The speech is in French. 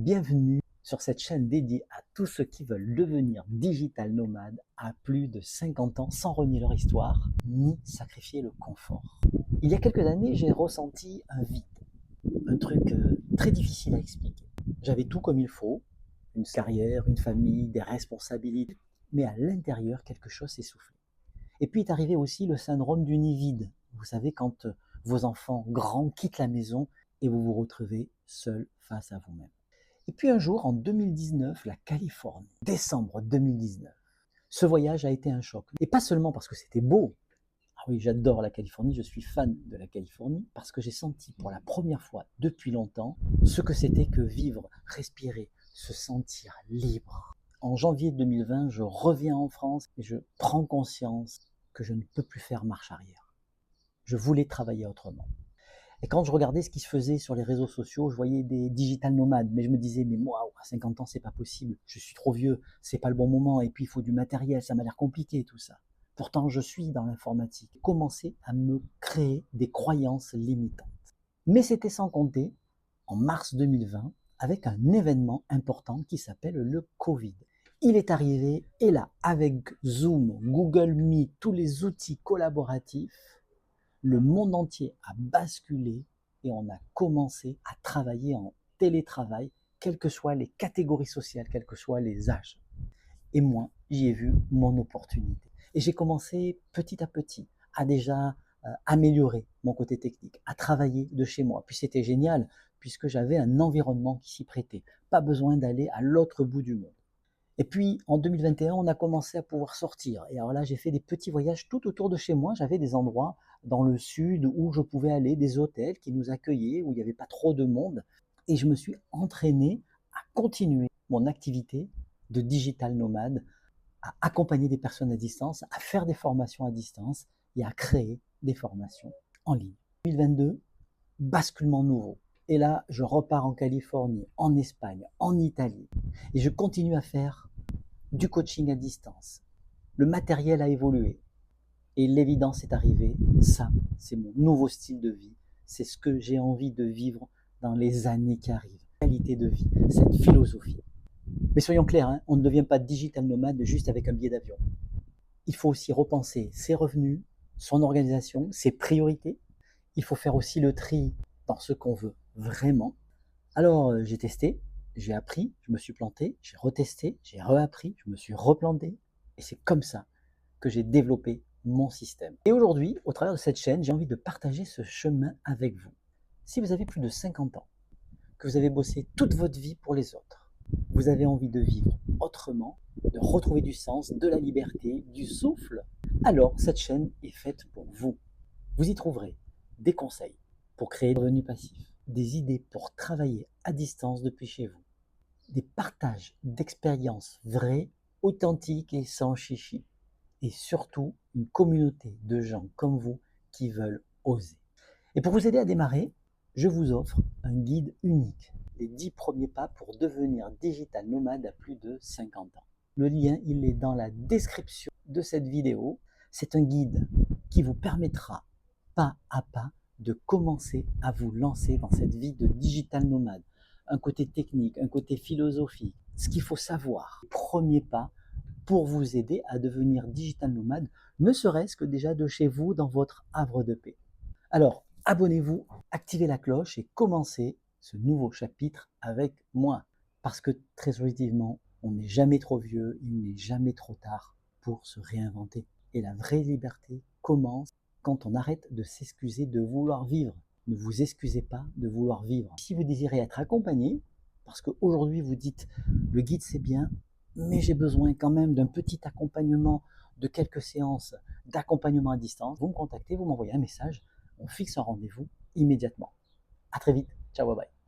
bienvenue sur cette chaîne dédiée à tous ceux qui veulent devenir digital nomades à plus de 50 ans sans renier leur histoire ni sacrifier le confort. Il y a quelques années, j'ai ressenti un vide, un truc très difficile à expliquer. J'avais tout comme il faut, une carrière, une famille, des responsabilités, mais à l'intérieur, quelque chose s'essoufflait. Et puis est arrivé aussi le syndrome du nid vide. Vous savez, quand vos enfants grands quittent la maison et vous vous retrouvez seul face à vous-même. Et puis un jour, en 2019, la Californie, décembre 2019, ce voyage a été un choc. Et pas seulement parce que c'était beau. Ah oui, j'adore la Californie, je suis fan de la Californie, parce que j'ai senti pour la première fois depuis longtemps ce que c'était que vivre, respirer, se sentir libre. En janvier 2020, je reviens en France et je prends conscience que je ne peux plus faire marche arrière. Je voulais travailler autrement. Et quand je regardais ce qui se faisait sur les réseaux sociaux, je voyais des digital nomades, mais je me disais, mais moi, à 50 ans, c'est pas possible, je suis trop vieux, c'est pas le bon moment, et puis il faut du matériel, ça m'a l'air compliqué tout ça. Pourtant, je suis dans l'informatique. J'ai commencé à me créer des croyances limitantes. Mais c'était sans compter, en mars 2020, avec un événement important qui s'appelle le Covid. Il est arrivé, et là, avec Zoom, Google Meet, tous les outils collaboratifs, le monde entier a basculé et on a commencé à travailler en télétravail, quelles que soient les catégories sociales, quels que soient les âges. Et moi, j'y ai vu mon opportunité. Et j'ai commencé petit à petit à déjà améliorer mon côté technique, à travailler de chez moi. Puis c'était génial, puisque j'avais un environnement qui s'y prêtait. Pas besoin d'aller à l'autre bout du monde. Et puis, en 2021, on a commencé à pouvoir sortir. Et alors là, j'ai fait des petits voyages tout autour de chez moi. J'avais des endroits dans le sud où je pouvais aller, des hôtels qui nous accueillaient, où il n'y avait pas trop de monde. Et je me suis entraîné à continuer mon activité de digital nomade, à accompagner des personnes à distance, à faire des formations à distance et à créer des formations en ligne. 2022, basculement nouveau. Et là, je repars en Californie, en Espagne, en Italie. Et je continue à faire du coaching à distance. Le matériel a évolué. Et l'évidence est arrivée. Ça, c'est mon nouveau style de vie. C'est ce que j'ai envie de vivre dans les années qui arrivent. Qualité de vie, cette philosophie. Mais soyons clairs, hein, on ne devient pas digital nomade juste avec un billet d'avion. Il faut aussi repenser ses revenus, son organisation, ses priorités. Il faut faire aussi le tri dans ce qu'on veut vraiment. Alors, j'ai testé, j'ai appris, je me suis planté, j'ai retesté, j'ai reappris, je me suis replanté. Et c'est comme ça que j'ai développé mon système. Et aujourd'hui, au travers de cette chaîne, j'ai envie de partager ce chemin avec vous. Si vous avez plus de 50 ans, que vous avez bossé toute votre vie pour les autres, vous avez envie de vivre autrement, de retrouver du sens, de la liberté, du souffle, alors cette chaîne est faite pour vous. Vous y trouverez des conseils pour créer des revenus passifs, des idées pour travailler à distance depuis chez vous, des partages d'expériences vraies, authentiques et sans chichi, et surtout une communauté de gens comme vous qui veulent oser. Et pour vous aider à démarrer, je vous offre un guide unique, les 10 premiers pas pour devenir digital nomade à plus de 50 ans. Le lien, il est dans la description de cette vidéo. C'est un guide qui vous permettra pas à pas de commencer à vous lancer dans cette vie de digital nomade. Un côté technique, un côté philosophique, ce qu'il faut savoir. Premier pas pour vous aider à devenir digital nomade, ne serait-ce que déjà de chez vous dans votre havre de paix. Alors, abonnez-vous, activez la cloche et commencez ce nouveau chapitre avec moi. Parce que très objectivement, on n'est jamais trop vieux, il n'est jamais trop tard pour se réinventer. Et la vraie liberté commence quand on arrête de s'excuser de vouloir vivre. Ne vous excusez pas de vouloir vivre. Si vous désirez être accompagné, parce qu'aujourd'hui vous dites le guide c'est bien, mais j'ai besoin quand même d'un petit accompagnement, de quelques séances d'accompagnement à distance, vous me contactez, vous m'envoyez un message, on fixe un rendez-vous immédiatement. À très vite, ciao, bye bye.